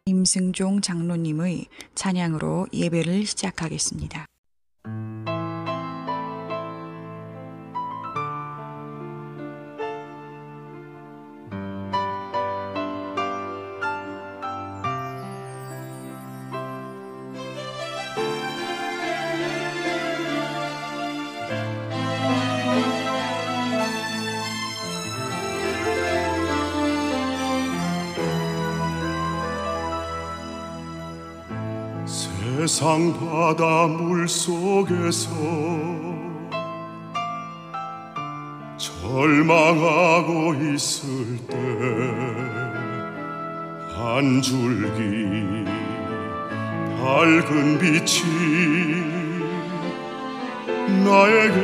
임승종 장로님의 찬양으로 예배를 시작하겠습니다. 세상 바다 물속에서 절망하고 있을 때 한 줄기 밝은 빛이 나에게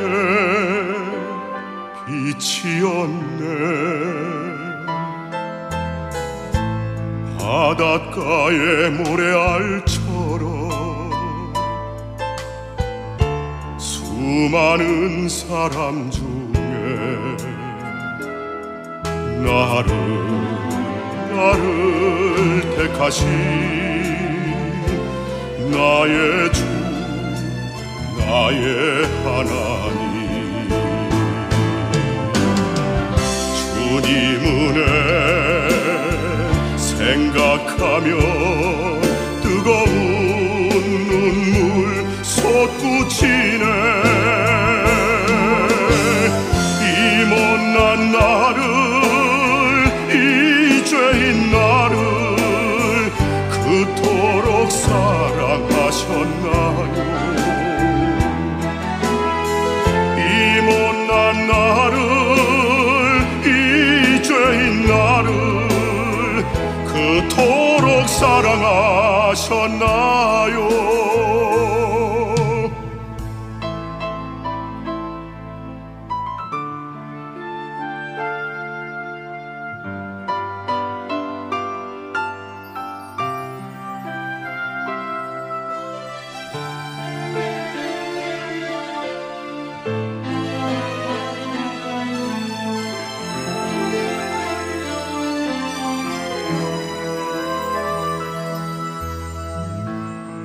빛이었네. 바닷가의 모래알처럼 수많은 사람 중에 나를 택하신 나의 주 나의 하나님 주님 은혜 생각하며 뜨거운 눈물 솟구치네. 이 못난 나를 이 죄인 나를 그토록 사랑하셨나요. 이 못난 나를 이 죄인 나를 그토록 사랑하셨나요.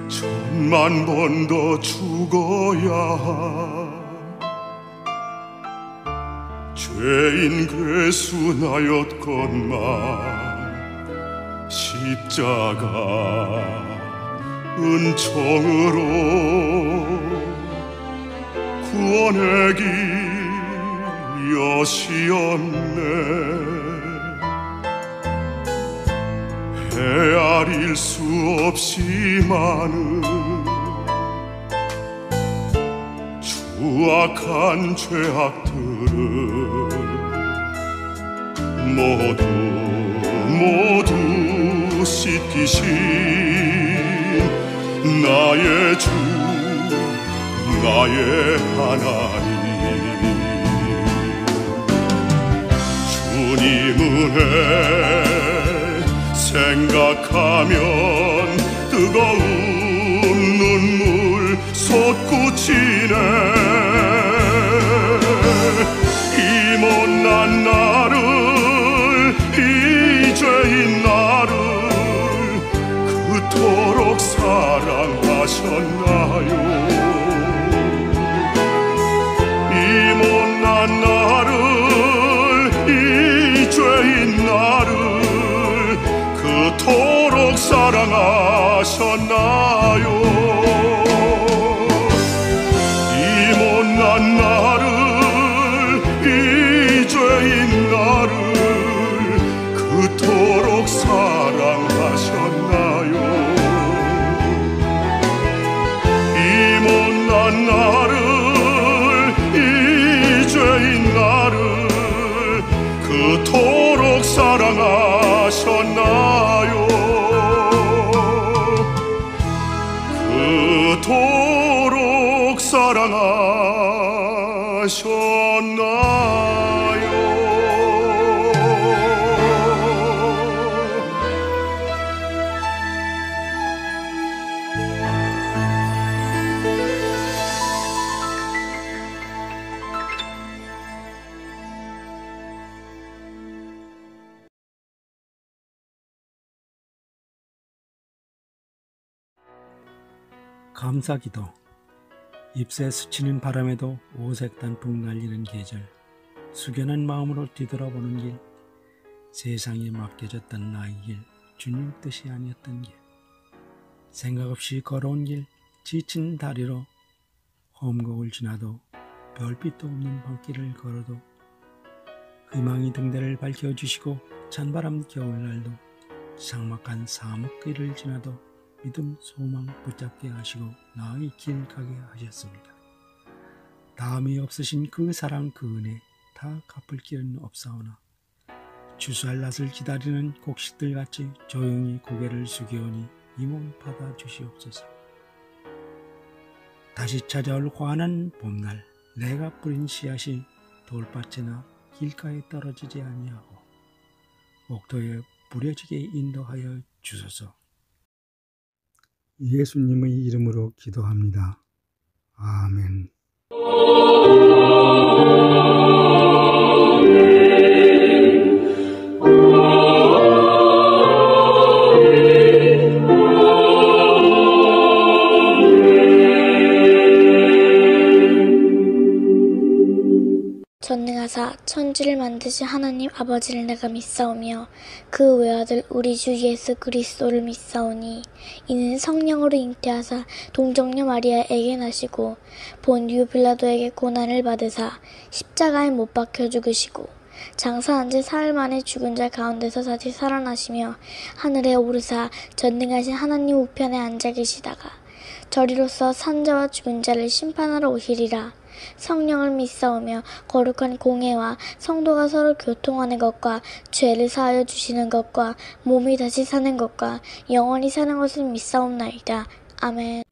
천만 번 더 죽어야 죄인 괴수 나였건만 십자가 은총으로 구원의 길 여시었네. 헤아릴 수 없이 많은 추악한 죄악들을 모두 씻기신 나의 주 나의 하나님 생각하면 뜨거운 눈물 솟구치네. 이 못난 나를, 이 죄인 나를 그토록 사랑하셨나요? 이 못난 나를, 이 죄인 나를 그토록 사랑하셨나요? 이 못난 나를, 이 죄인 나를 그토록 사랑하셨나요? 이 못난 나를, 이 죄인 나를 그토록 사랑하셨나요? 그토록 사랑하셨나요? 감사기도. 잎새 스치는 바람에도 오색 단풍 날리는 계절, 숙연한 마음으로 뒤돌아보는 길, 세상에 맡겨졌던 나의 길, 주님 뜻이 아니었던 길, 생각 없이 걸어온 길, 지친 다리로 험곡을 지나도 별빛도 없는 밤길을 걸어도 희망이 등대를 밝혀주시고 찬바람 겨울날도 삭막한 사막길을 지나도 믿음, 소망 붙잡게 하시고 나의 길 가게 하셨습니다. 다음이 없으신 그 사랑, 그 은혜 다 갚을 길은 없사오나 주수할 낯을 기다리는 곡식들같이 조용히 고개를 숙여오니 이 몸 받아주시옵소서. 다시 찾아올 환한 봄날, 내가 뿌린 씨앗이 돌밭이나 길가에 떨어지지 아니하고 옥토에 뿌려지게 인도하여 주소서. 예수님의 이름으로 기도합니다. 아멘. 전능하사 천지를 만드신 하나님 아버지를 내가 믿사오며 그 외아들 우리 주 예수 그리스도를 믿사오니 이는 성령으로 잉태하사 동정녀 마리아에게 나시고 본디오 빌라도에게 고난을 받으사 십자가에 못 박혀 죽으시고 장사한 지 사흘 만에 죽은 자 가운데서 다시 살아나시며 하늘에 오르사 전능하신 하나님 우편에 앉아 계시다가 저리로서 산자와 죽은 자를 심판하러 오시리라. 성령을 믿사오며 거룩한 공회와 성도가 서로 교통하는 것과 죄를 사하여 주시는 것과 몸이 다시 사는 것과 영원히 사는 것을 믿사옵나이다. 아멘.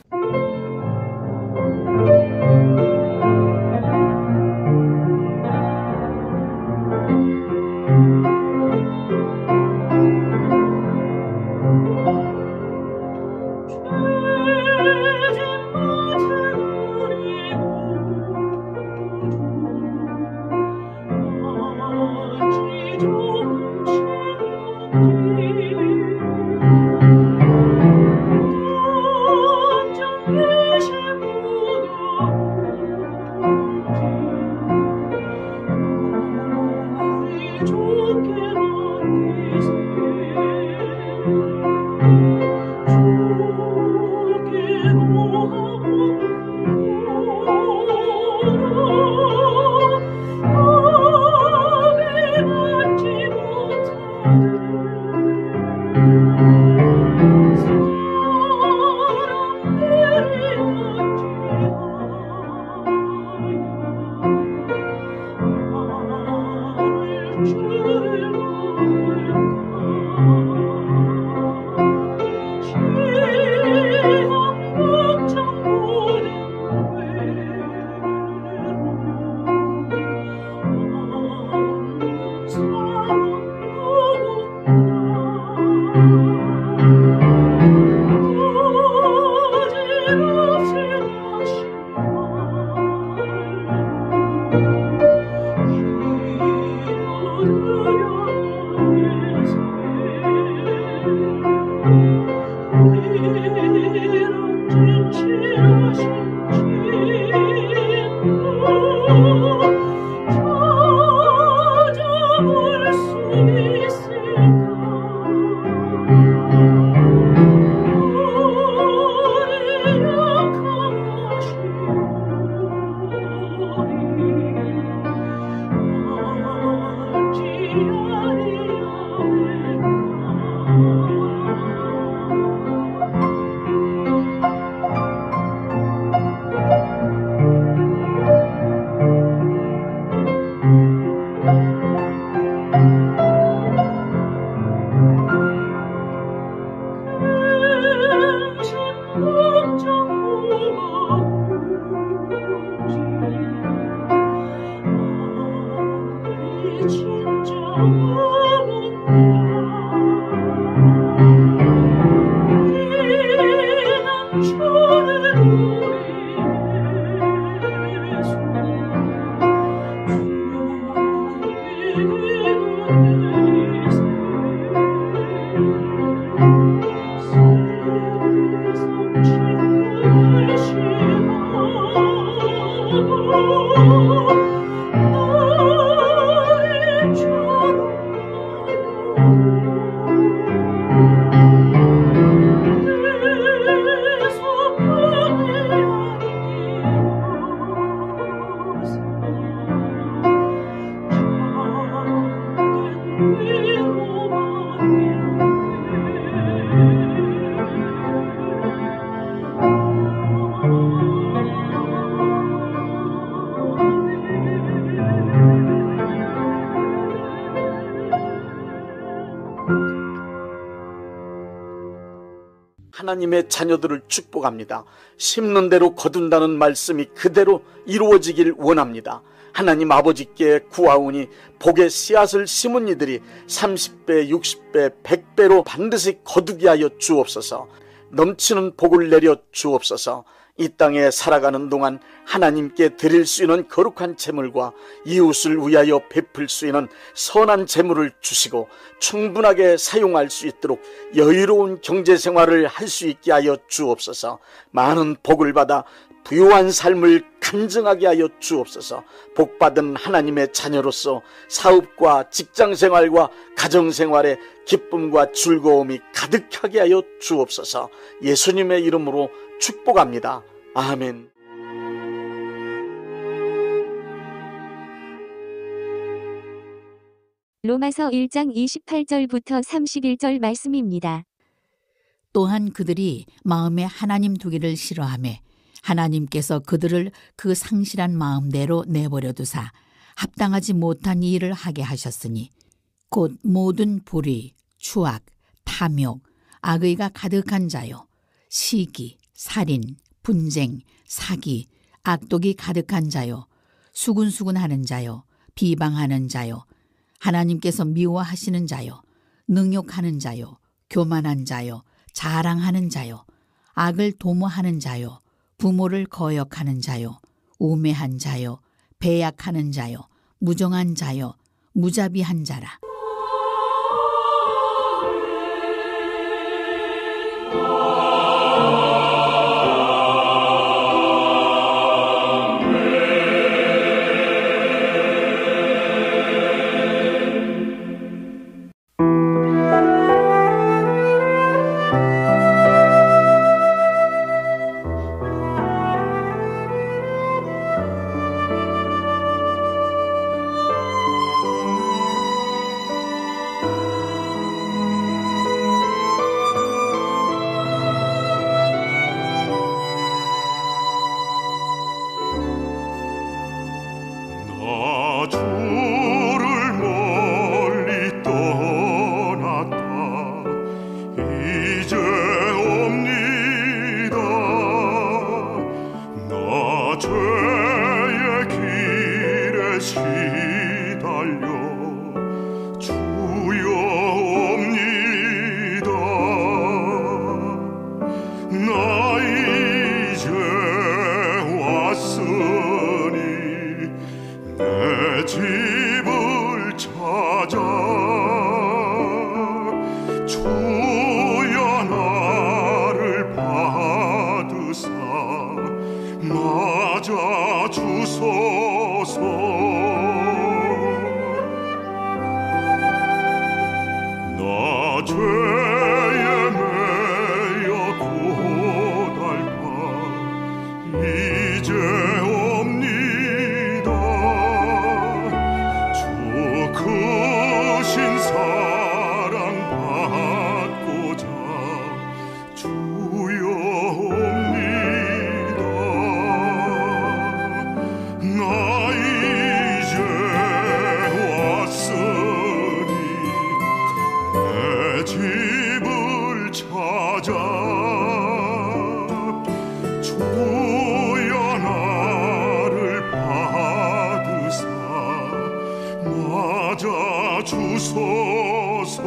하나님의 자녀들을 축복합니다. 심는 대로 거둔다는 말씀이 그대로 이루어지길 원합니다. 하나님 아버지께 구하오니 복의 씨앗을 심은 이들이 30배, 60배, 100배로 반드시 거두게 하여 주옵소서. 넘치는 복을 내려 주옵소서. 이 땅에 살아가는 동안 하나님께 드릴 수 있는 거룩한 재물과 이웃을 위하여 베풀 수 있는 선한 재물을 주시고 충분하게 사용할 수 있도록 여유로운 경제생활을 할 수 있게 하여 주옵소서. 많은 복을 받아 부유한 삶을 간증하게 하여 주옵소서. 복받은 하나님의 자녀로서 사업과 직장생활과 가정생활에 기쁨과 즐거움이 가득하게 하여 주옵소서. 예수님의 이름으로 축복합니다. 아멘. 로마서 1장 28절부터 31절 말씀입니다. 또한 그들이 마음에 하나님 두기를 싫어하매 하나님께서 그들을 그 상실한 마음대로 내버려 두사 합당하지 못한 일을 하게 하셨으니 곧 모든 불의, 추악, 탐욕, 악의가 가득한 자요 시기, 살인, 분쟁, 사기, 악독이 가득한 자요 수군수군하는 자요 비방하는 자요 하나님께서 미워하시는 자요 능욕하는 자요 교만한 자요 자랑하는 자요 악을 도모하는 자요 부모를 거역하는 자요 우매한 자요 배약하는 자요 무정한 자요 무자비한 자라. 이제 옵니다. 주 맞아 주소서.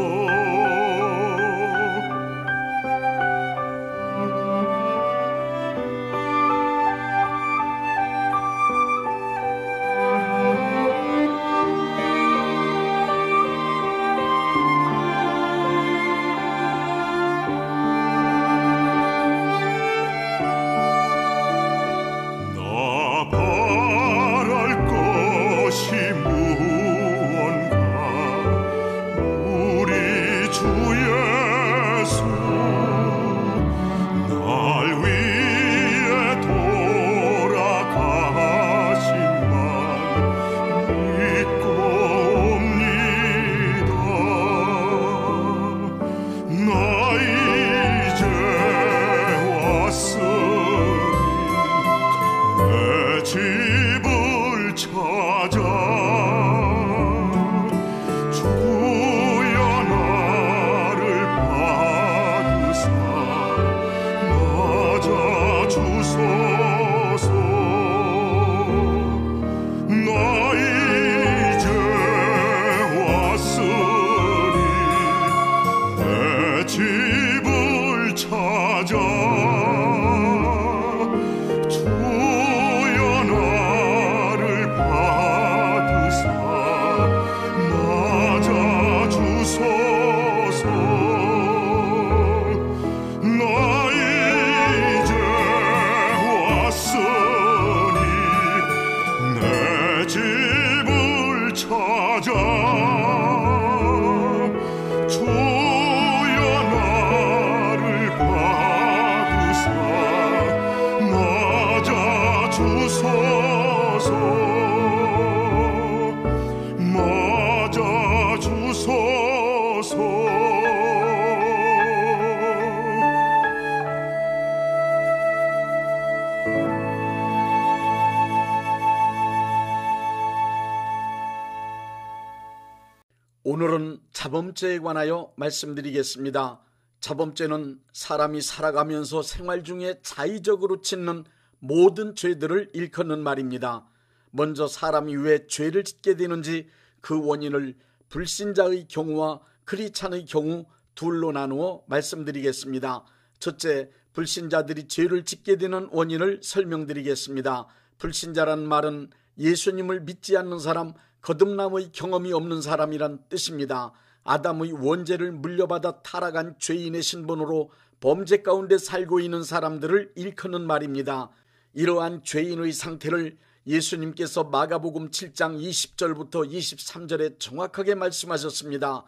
오늘은 자범죄에 관하여 말씀드리겠습니다. 자범죄는 사람이 살아가면서 생활 중에 자의적으로 짓는 모든 죄들을 일컫는 말입니다. 먼저 사람이 왜 죄를 짓게 되는지 그 원인을 불신자의 경우와 크리스찬의 경우 둘로 나누어 말씀드리겠습니다. 첫째, 불신자들이 죄를 짓게 되는 원인을 설명드리겠습니다. 불신자란 말은 예수님을 믿지 않는 사람, 거듭남의 경험이 없는 사람이란 뜻입니다. 아담의 원죄를 물려받아 타락한 죄인의 신분으로 범죄 가운데 살고 있는 사람들을 일컫는 말입니다. 이러한 죄인의 상태를 예수님께서 마가복음 7장 20절부터 23절에 정확하게 말씀하셨습니다.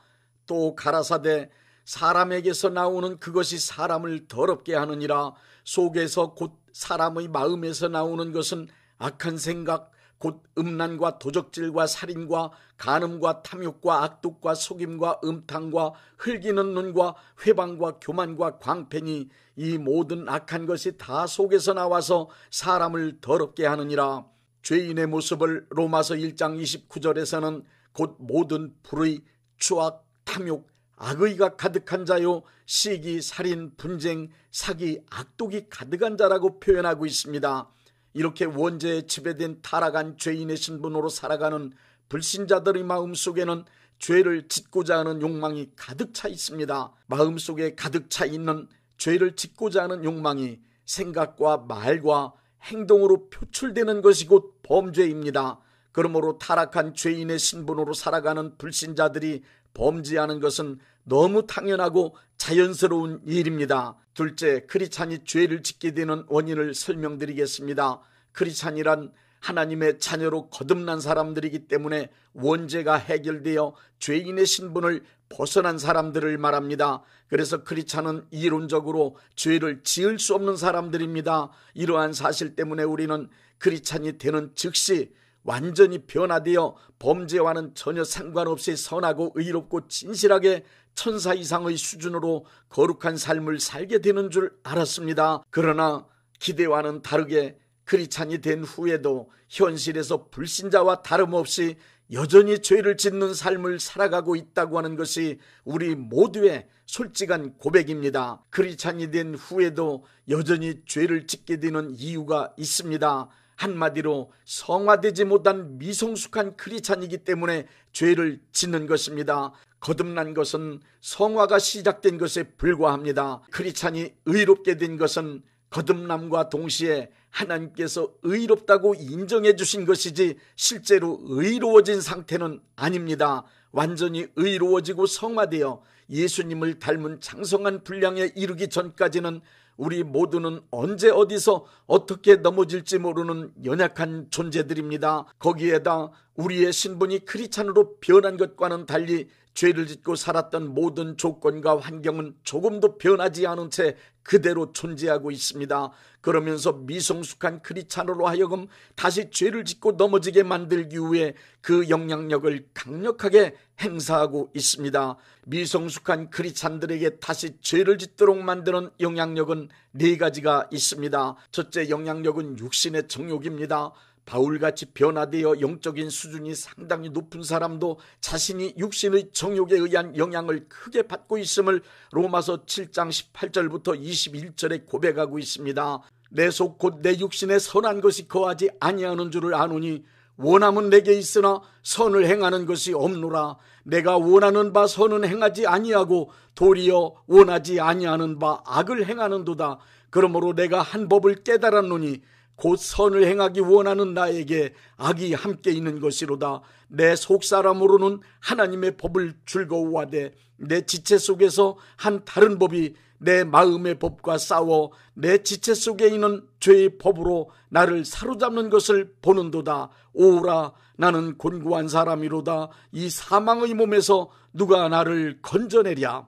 또 가라사대 사람에게서 나오는 그것이 사람을 더럽게 하느니라. 속에서 곧 사람의 마음에서 나오는 것은 악한 생각, 곧 음란과 도적질과 살인과 간음과 탐욕과 악독과 속임과 음탕과 흘기는 눈과 회방과 교만과 광팬이 이 모든 악한 것이 다 속에서 나와서 사람을 더럽게 하느니라. 죄인의 모습을 로마서 1장 29절에서는 곧 모든 불의, 추악, 탐욕, 악의가 가득한 자요 시기, 살인, 분쟁, 사기, 악독이 가득한 자라고 표현하고 있습니다. 이렇게 원죄에 지배된 타락한 죄인의 신분으로 살아가는 불신자들의 마음속에는 죄를 짓고자 하는 욕망이 가득 차 있습니다. 마음속에 가득 차 있는 죄를 짓고자 하는 욕망이 생각과 말과 행동으로 표출되는 것이 곧 범죄입니다. 그러므로 타락한 죄인의 신분으로 살아가는 불신자들이 범죄하는 것은 너무 당연하고 자연스러운 일입니다. 둘째, 크리스찬이 죄를 짓게 되는 원인을 설명드리겠습니다. 크리스찬이란 하나님의 자녀로 거듭난 사람들이기 때문에 원죄가 해결되어 죄인의 신분을 벗어난 사람들을 말합니다. 그래서 크리스찬은 이론적으로 죄를 지을 수 없는 사람들입니다. 이러한 사실 때문에 우리는 크리스찬이 되는 즉시 완전히 변화되어 범죄와는 전혀 상관없이 선하고 의롭고 진실하게 천사 이상의 수준으로 거룩한 삶을 살게 되는 줄 알았습니다. 그러나 기대와는 다르게 크리스찬이 된 후에도 현실에서 불신자와 다름없이 여전히 죄를 짓는 삶을 살아가고 있다고 하는 것이 우리 모두의 솔직한 고백입니다. 크리스찬이 된 후에도 여전히 죄를 짓게 되는 이유가 있습니다. 한마디로 성화되지 못한 미성숙한 크리스찬이기 때문에 죄를 짓는 것입니다. 거듭난 것은 성화가 시작된 것에 불과합니다. 크리스찬이 의롭게 된 것은 거듭남과 동시에 하나님께서 의롭다고 인정해 주신 것이지 실제로 의로워진 상태는 아닙니다. 완전히 의로워지고 성화되어 예수님을 닮은 장성한 분량에 이르기 전까지는 우리 모두는 언제 어디서 어떻게 넘어질지 모르는 연약한 존재들입니다. 거기에다 우리의 신분이 크리스찬으로 변한 것과는 달리 죄를 짓고 살았던 모든 조건과 환경은 조금도 변하지 않은 채 그대로 존재하고 있습니다. 그러면서 미성숙한 크리스찬으로 하여금 다시 죄를 짓고 넘어지게 만들기 위해 그 영향력을 강력하게 행사하고 있습니다. 미성숙한 크리스찬들에게 다시 죄를 짓도록 만드는 영향력은 네 가지가 있습니다. 첫째 영향력은 육신의 정욕입니다. 바울같이 변화되어 영적인 수준이 상당히 높은 사람도 자신이 육신의 정욕에 의한 영향을 크게 받고 있음을 로마서 7장 18절부터 21절에 고백하고 있습니다. 내 속 곧 내 육신에 선한 것이 거하지 아니하는 줄을 아노니 원함은 내게 있으나 선을 행하는 것이 없노라. 내가 원하는 바 선은 행하지 아니하고 도리어 원하지 아니하는 바 악을 행하는도다. 그러므로 내가 한 법을 깨달았노니 곧 선을 행하기 원하는 나에게 악이 함께 있는 것이로다. 내 속사람으로는 하나님의 법을 즐거워하되 내 지체 속에서 한 다른 법이 내 마음의 법과 싸워 내 지체 속에 있는 죄의 법으로 나를 사로잡는 것을 보는도다. 오라, 나는 곤고한 사람이로다. 이 사망의 몸에서 누가 나를 건져내랴.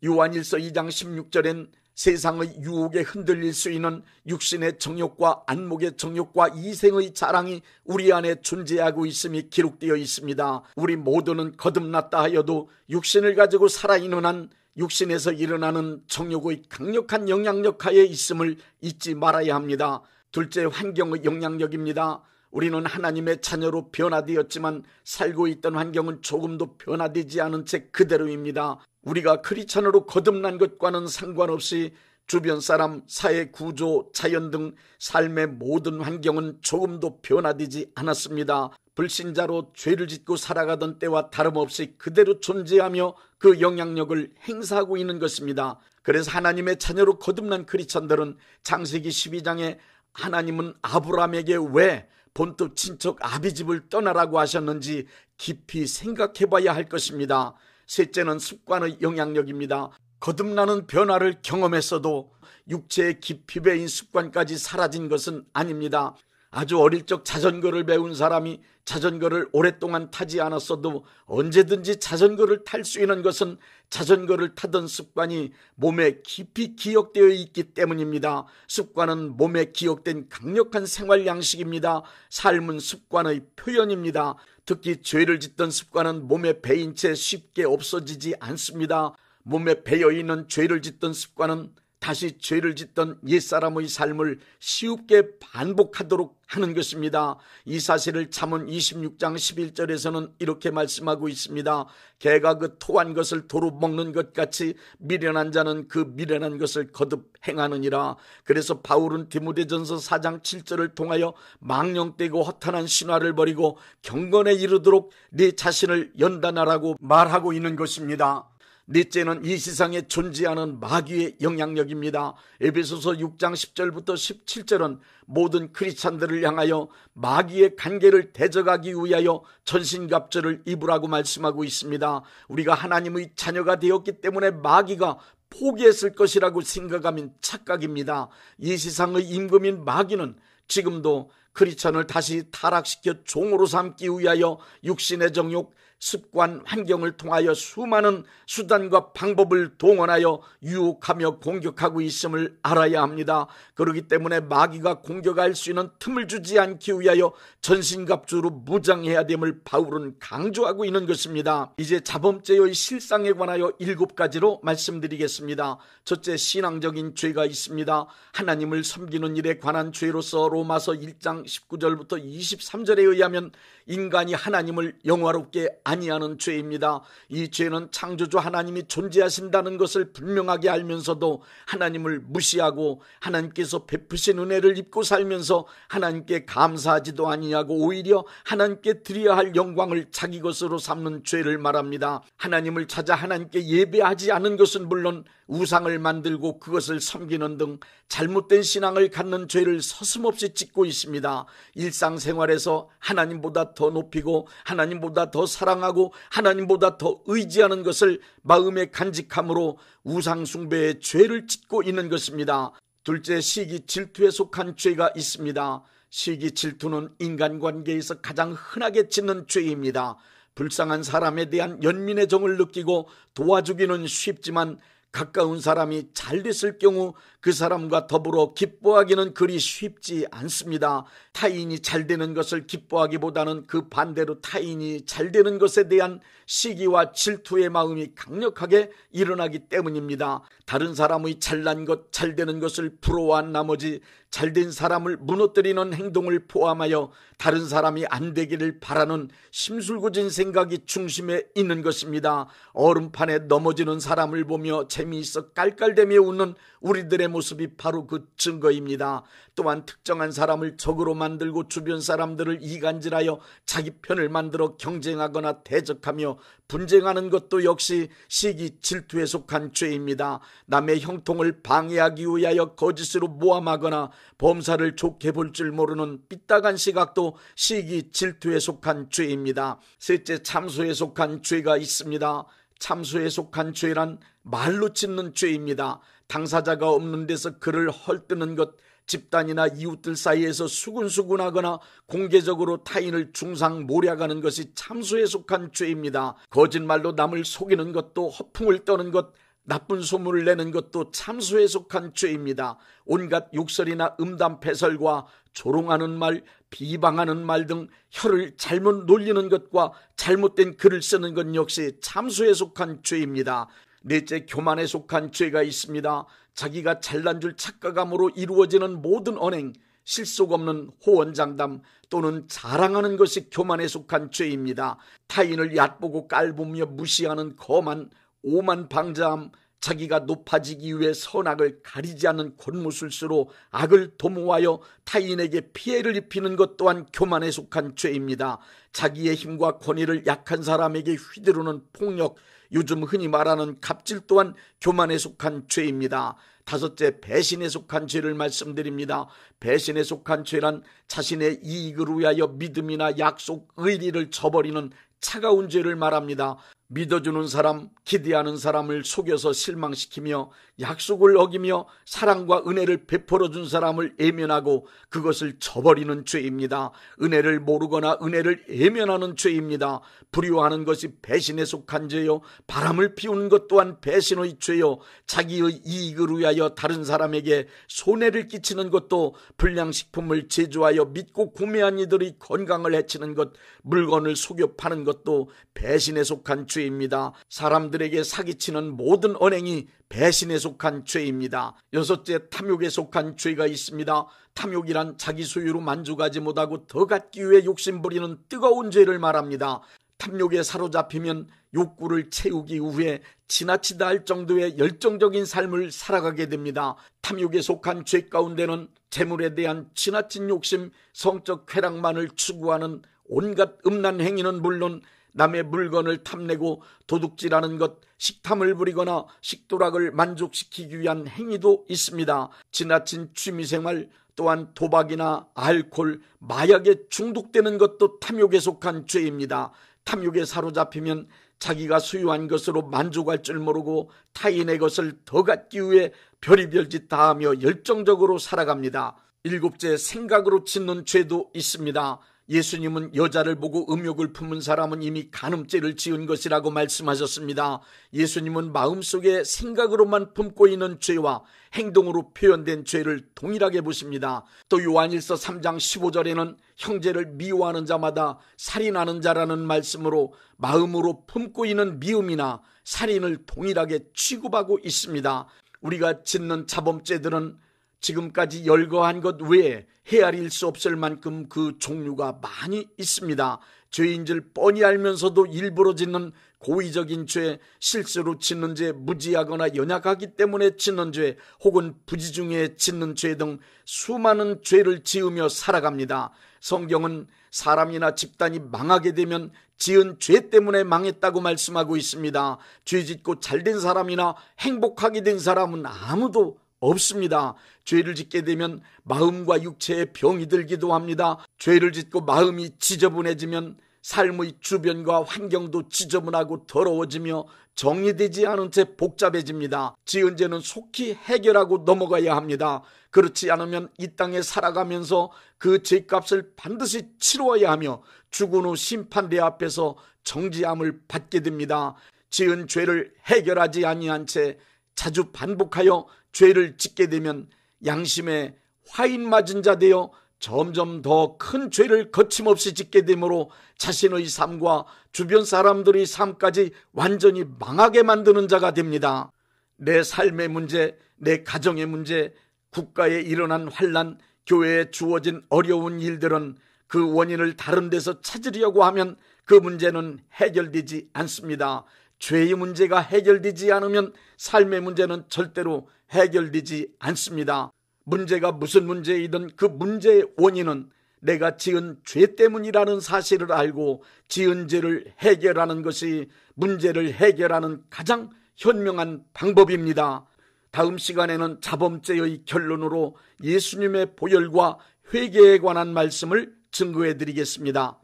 요한일서 2장 16절엔 세상의 유혹에 흔들릴 수 있는 육신의 정욕과 안목의 정욕과 이생의 자랑이 우리 안에 존재하고 있음이 기록되어 있습니다. 우리 모두는 거듭났다 하여도 육신을 가지고 살아있는 한 육신에서 일어나는 정욕의 강력한 영향력 하에 있음을 잊지 말아야 합니다. 둘째, 환경의 영향력입니다. 우리는 하나님의 자녀로 변화되었지만 살고 있던 환경은 조금도 변화되지 않은 채 그대로입니다. 우리가 크리스찬으로 거듭난 것과는 상관없이 주변 사람, 사회 구조, 자연 등 삶의 모든 환경은 조금도 변화되지 않았습니다. 불신자로 죄를 짓고 살아가던 때와 다름없이 그대로 존재하며 그 영향력을 행사하고 있는 것입니다. 그래서 하나님의 자녀로 거듭난 크리스찬들은 창세기 12장에 하나님은 아브라함에게 왜 본토 친척 아비집을 떠나라고 하셨는지 깊이 생각해 봐야 할 것입니다. 셋째는 습관의 영향력입니다. 거듭나는 변화를 경험했어도 육체의 깊이 배인 습관까지 사라진 것은 아닙니다. 아주 어릴 적 자전거를 배운 사람이 자전거를 오랫동안 타지 않았어도 언제든지 자전거를 탈 수 있는 것은 자전거를 타던 습관이 몸에 깊이 기억되어 있기 때문입니다. 습관은 몸에 기억된 강력한 생활 양식입니다. 삶은 습관의 표현입니다. 특히 죄를 짓던 습관은 몸에 배인 채 쉽게 없어지지 않습니다. 몸에 배어있는 죄를 짓던 습관은 다시 죄를 짓던 옛사람의 삶을 쉽게 반복하도록 하는 것입니다. 이 사실을 잠언 26장 11절에서는 이렇게 말씀하고 있습니다. 개가 그 토한 것을 도로 먹는 것 같이 미련한 자는 그 미련한 것을 거듭 행하느니라. 그래서 바울은 디모데전서 4장 7절을 통하여 망령되고 허탄한 신화를 버리고 경건에 이르도록 네 자신을 연단하라고 말하고 있는 것입니다. 넷째는 이 세상에 존재하는 마귀의 영향력입니다. 에베소서 6장 10절부터 17절은 모든 크리스찬들을 향하여 마귀의 관계를 대적하기 위하여 전신갑주를 입으라고 말씀하고 있습니다. 우리가 하나님의 자녀가 되었기 때문에 마귀가 포기했을 것이라고 생각하면 착각입니다. 이 세상의 임금인 마귀는 지금도 크리스찬을 다시 타락시켜 종으로 삼기 위하여 육신의 정욕, 습관, 환경을 통하여 수많은 수단과 방법을 동원하여 유혹하며 공격하고 있음을 알아야 합니다. 그렇기 때문에 마귀가 공격할 수 있는 틈을 주지 않기 위하여 전신갑주로 무장해야 됨을 바울은 강조하고 있는 것입니다. 이제 자범죄의 실상에 관하여 7가지로 말씀드리겠습니다. 첫째, 신앙적인 죄가 있습니다. 하나님을 섬기는 일에 관한 죄로서 로마서 1장 19절부터 23절에 의하면 인간이 하나님을 영화롭게 아니하는 죄입니다. 이 죄는 창조주 하나님이 존재하신다는 것을 분명하게 알면서도 하나님을 무시하고 하나님께서 베푸신 은혜를 입고 살면서 하나님께 감사하지도 아니하고 오히려 하나님께 드려야 할 영광을 자기 것으로 삼는 죄를 말합니다. 하나님을 찾아 하나님께 예배하지 않은 것은 물론 우상을 만들고 그것을 섬기는 등 잘못된 신앙을 갖는 죄를 서슴없이 짓고 있습니다. 일상생활에서 하나님보다 더 높이고 하나님보다 더 사랑하고 하나님보다 더 의지하는 것을 마음에 간직함으로 우상숭배의 죄를 짓고 있는 것입니다. 둘째, 시기 질투에 속한 죄가 있습니다. 시기 질투는 인간관계에서 가장 흔하게 짓는 죄입니다. 불쌍한 사람에 대한 연민의 정을 느끼고 도와주기는 쉽지만 가까운 사람이 잘 됐을 경우 그 사람과 더불어 기뻐하기는 그리 쉽지 않습니다. 타인이 잘 되는 것을 기뻐하기보다는 그 반대로 타인이 잘 되는 것에 대한 시기와 질투의 마음이 강력하게 일어나기 때문입니다. 다른 사람의 잘난 것, 잘 되는 것을 부러워한 나머지 잘된 사람을 무너뜨리는 행동을 포함하여 다른 사람이 안 되기를 바라는 심술궂은 생각이 중심에 있는 것입니다. 얼음판에 넘어지는 사람을 보며 재미있어 깔깔대며 웃는 우리들의 모습이 바로 그 증거입니다. 또한 특정한 사람을 적으로 만들고 주변 사람들을 이간질하여 자기 편을 만들어 경쟁하거나 대적하며 분쟁하는 것도 역시 시기 질투에 속한 죄입니다. 남의 형통을 방해하기 위하여 거짓으로 모함하거나 범사를 좋게 볼 줄 모르는 삐딱한 시각도 시기 질투에 속한 죄입니다. 셋째, 참소에 속한 죄가 있습니다. 참소에 속한 죄란 말로 짓는 죄입니다. 당사자가 없는 데서 그를 헐뜯는 것, 집단이나 이웃들 사이에서 수군수군하거나 공개적으로 타인을 중상모략하는 것이 참소에 속한 죄입니다. 거짓말로 남을 속이는 것도, 허풍을 떠는 것, 나쁜 소문을 내는 것도 참소에 속한 죄입니다. 온갖 욕설이나 음담패설과 조롱하는 말, 비방하는 말 등 혀를 잘못 놀리는 것과 잘못된 글을 쓰는 것 역시 참소에 속한 죄입니다. 넷째, 교만에 속한 죄가 있습니다. 자기가 잘난 줄 착각함으로 이루어지는 모든 언행, 실속 없는 호언장담 또는 자랑하는 것이 교만에 속한 죄입니다. 타인을 얕보고 깔보며 무시하는 거만, 오만방자함, 자기가 높아지기 위해 선악을 가리지 않는 권무술수로 악을 도모하여 타인에게 피해를 입히는 것 또한 교만에 속한 죄입니다. 자기의 힘과 권위를 약한 사람에게 휘두르는 폭력, 요즘 흔히 말하는 갑질 또한 교만에 속한 죄입니다. 다섯째, 배신에 속한 죄를 말씀드립니다. 배신에 속한 죄란 자신의 이익을 위하여 믿음이나 약속, 의리를 저버리는 차가운 죄를 말합니다. 믿어주는 사람, 기대하는 사람을 속여서 실망시키며 약속을 어기며 사랑과 은혜를 베풀어준 사람을 애면하고 그것을 저버리는 죄입니다. 은혜를 모르거나 은혜를 애면하는 죄입니다. 불효하는 것이 배신에 속한 죄요, 바람을 피우는 것 또한 배신의 죄요, 자기의 이익을 위하여 다른 사람에게 손해를 끼치는 것도, 불량식품을 제조하여 믿고 구매한 이들의 건강을 해치는 것, 물건을 속여 파는 것도 배신에 속한 죄입니다. 사람들에게 사기치는 모든 언행이 배신에 속한 죄입니다. 여섯째, 탐욕에 속한 죄가 있습니다. 탐욕이란 자기 소유로 만족하지 못하고 더 갖기 위해 욕심부리는 뜨거운 죄를 말합니다. 탐욕에 사로잡히면 욕구를 채우기 위해 지나치다 할 정도의 열정적인 삶을 살아가게 됩니다. 탐욕에 속한 죄 가운데는 재물에 대한 지나친 욕심, 성적 쾌락만을 추구하는 온갖 음란 행위는 물론 남의 물건을 탐내고 도둑질하는 것, 식탐을 부리거나 식도락을 만족시키기 위한 행위도 있습니다. 지나친 취미생활, 또한 도박이나 알코올, 마약에 중독되는 것도 탐욕에 속한 죄입니다. 탐욕에 사로잡히면 자기가 소유한 것으로 만족할 줄 모르고 타인의 것을 더 갖기 위해 별의별 짓 다 하며 열정적으로 살아갑니다. 일곱째, 생각으로 짓는 죄도 있습니다. 예수님은 여자를 보고 음욕을 품은 사람은 이미 간음죄를 지은 것이라고 말씀하셨습니다. 예수님은 마음속에 생각으로만 품고 있는 죄와 행동으로 표현된 죄를 동일하게 보십니다. 또 요한일서 3장 15절에는 형제를 미워하는 자마다 살인하는 자라는 말씀으로 마음으로 품고 있는 미움이나 살인을 동일하게 취급하고 있습니다. 우리가 짓는 자범죄들은 지금까지 열거한 것 외에 헤아릴 수 없을 만큼 그 종류가 많이 있습니다. 죄인 줄 뻔히 알면서도 일부러 짓는 고의적인 죄, 실수로 짓는 죄, 무지하거나 연약하기 때문에 짓는 죄, 혹은 부지 중에 짓는 죄 등 수많은 죄를 지으며 살아갑니다. 성경은 사람이나 집단이 망하게 되면 지은 죄 때문에 망했다고 말씀하고 있습니다. 죄 짓고 잘된 사람이나 행복하게 된 사람은 아무도 없습니다. 죄를 짓게 되면 마음과 육체에 병이 들기도 합니다. 죄를 짓고 마음이 지저분해지면 삶의 주변과 환경도 지저분하고 더러워지며 정리되지 않은 채 복잡해집니다. 지은 죄는 속히 해결하고 넘어가야 합니다. 그렇지 않으면 이 땅에 살아가면서 그 죄값을 반드시 치러야 하며 죽은 후 심판대 앞에서 정죄함을 받게 됩니다. 지은 죄를 해결하지 아니한 채 자주 반복하여 죄를 짓게 되면 양심에 화인 맞은 자 되어 점점 더 큰 죄를 거침없이 짓게 되므로 자신의 삶과 주변 사람들의 삶까지 완전히 망하게 만드는 자가 됩니다. 내 삶의 문제, 내 가정의 문제, 국가에 일어난 환난, 교회에 주어진 어려운 일들은 그 원인을 다른 데서 찾으려고 하면 그 문제는 해결되지 않습니다. 죄의 문제가 해결되지 않으면 삶의 문제는 절대로 해결되지 않습니다. 문제가 무슨 문제이든 그 문제의 원인은 내가 지은 죄 때문이라는 사실을 알고 지은 죄를 해결하는 것이 문제를 해결하는 가장 현명한 방법입니다. 다음 시간에는 자범죄의 결론으로 예수님의 보혈과 회개에 관한 말씀을 증거해 드리겠습니다.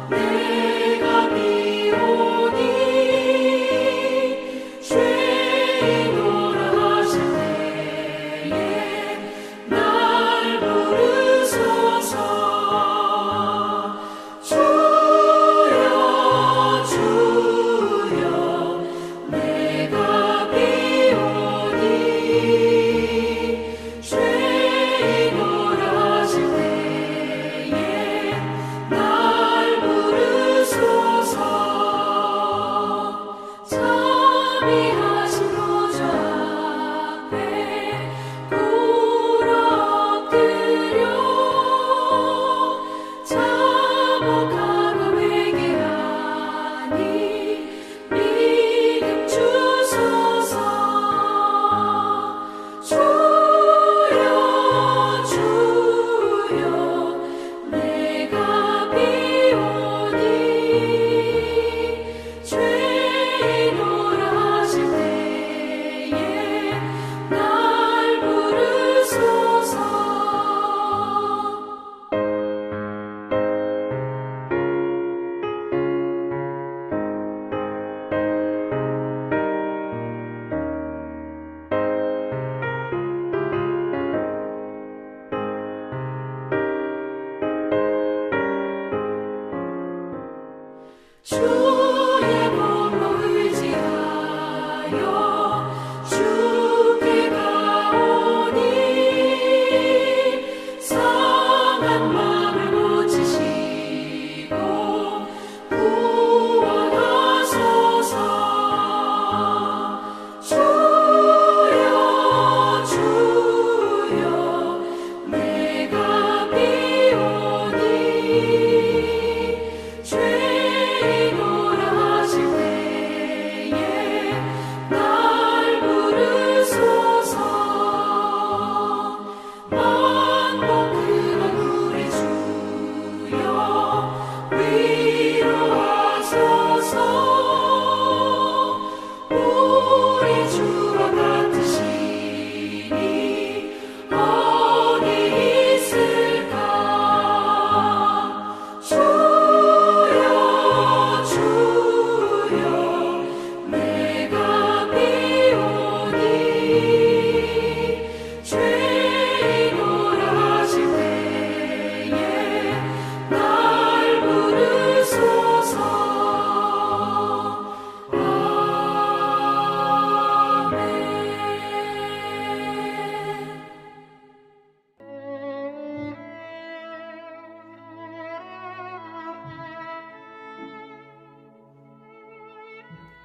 내가 비오니 죄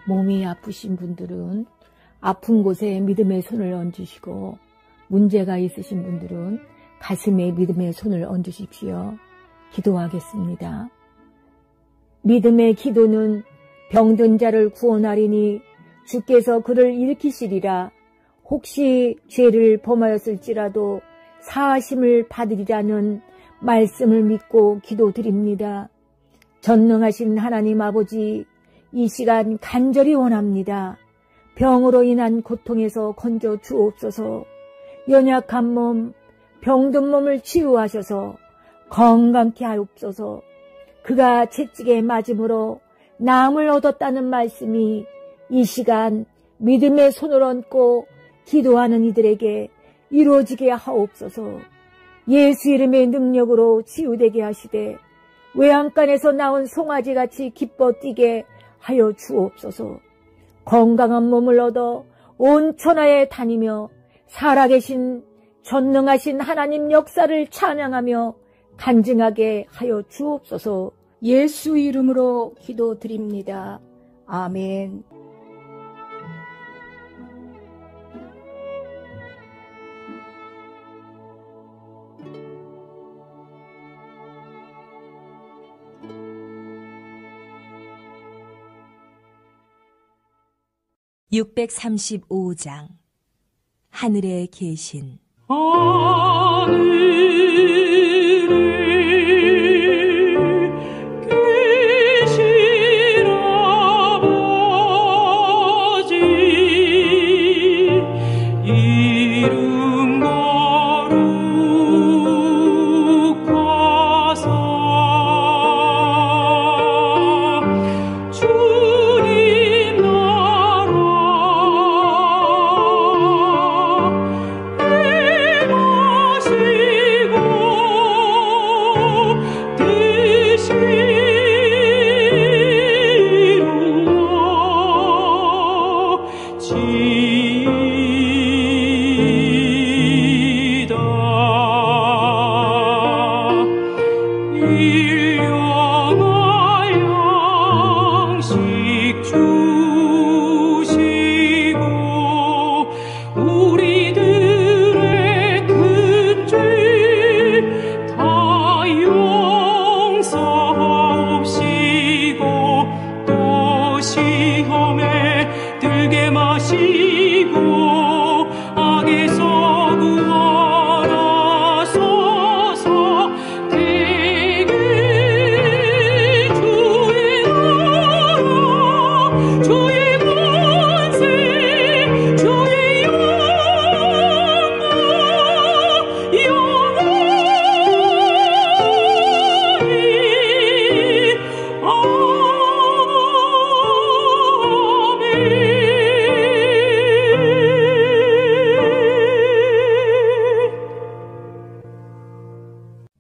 몸이 아프신 분들은 아픈 곳에 믿음의 손을 얹으시고, 문제가 있으신 분들은 가슴에 믿음의 손을 얹으십시오. 기도하겠습니다. 믿음의 기도는 병든 자를 구원하리니 주께서 그를 일으키시리라. 혹시 죄를 범하였을지라도 사하심을 받으리라는 말씀을 믿고 기도드립니다. 전능하신 하나님 아버지, 이 시간 간절히 원합니다. 병으로 인한 고통에서 건져 주옵소서. 연약한 몸, 병든 몸을 치유하셔서 건강케 하옵소서. 그가 채찍에 맞음으로 나음을 얻었다는 말씀이 이 시간 믿음의 손을 얹고 기도하는 이들에게 이루어지게 하옵소서. 예수 이름의 능력으로 치유되게 하시되 외양간에서 나온 송아지같이 기뻐 뛰게 하여 주옵소서. 건강한 몸을 얻어 온 천하에 다니며 살아계신 전능하신 하나님 역사를 찬양하며 간증하게 하여 주옵소서. 예수 이름으로 기도드립니다. 아멘. (635장) 하늘에 계신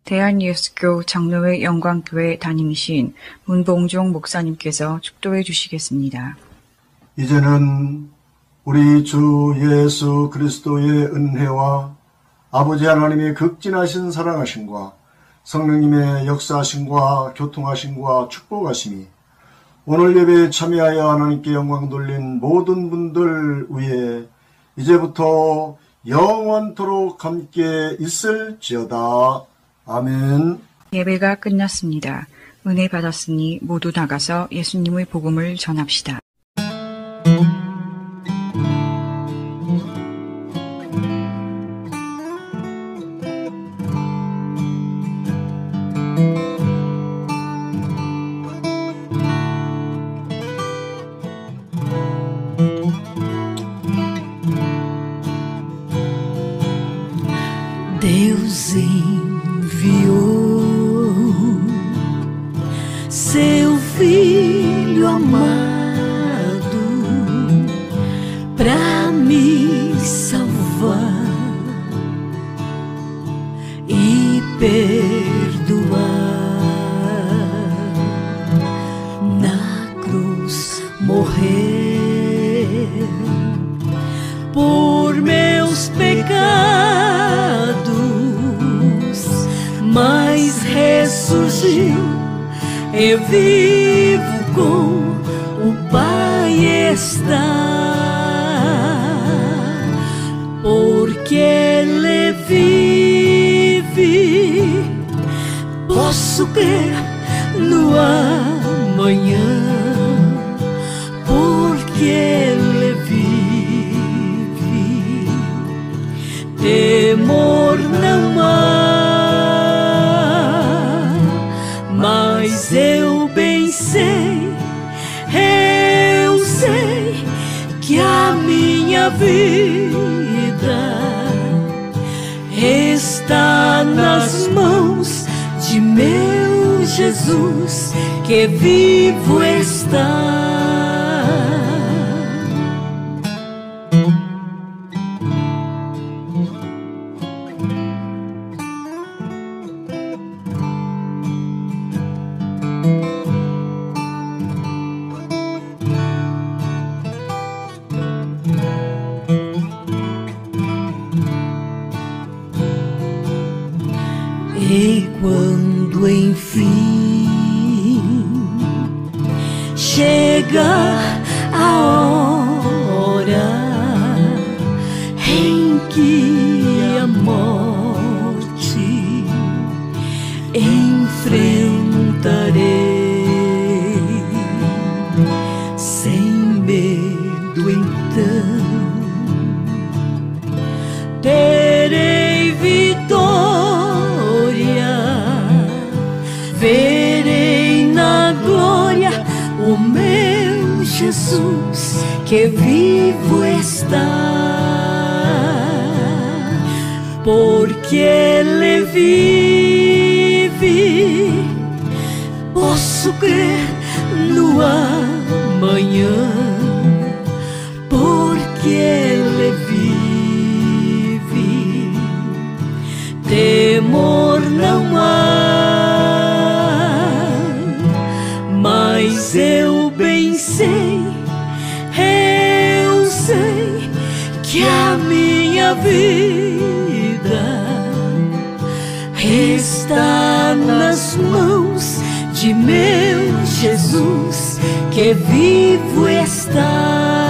대한예수교 장로회 영광교회 담임이신 문봉종 목사님께서 축도해 주시겠습니다. 이제는 우리 주 예수 그리스도의 은혜와 아버지 하나님의 극진하신 사랑하심과 성령님의 역사하심과 교통하심과 축복하심이 오늘 예배에 참여하여 하나님께 영광 돌린 모든 분들 위에 이제부터 영원토록 함께 있을지어다. 아멘. 예배가 끝났습니다. 은혜 받았으니 모두 나가서 예수님의 복음을 전합시다. Deus enviou seu Filho amado pra me salvar e perdoar. Na cruz morrer por meus pecados, mas ressurgiu e vivo com o Pai. está, porque Ele vive. Posso crer no amanhã, porque Ele vive. Temor não há, mas eu bem sei, que a minha vida está nas mãos de meu Jesus, que vivo está. E quando enfim chegar a hora em que a morte enfrentarei, sem medo então terei vitória. Verei na glória o meu Jesus, que vivo está, porque Ele vive. Posso crer no amanhã, porque Ele vive. Temor não há, mas eu bem sei, que a minha vida está nas mãos de meu Jesus, que vivo está.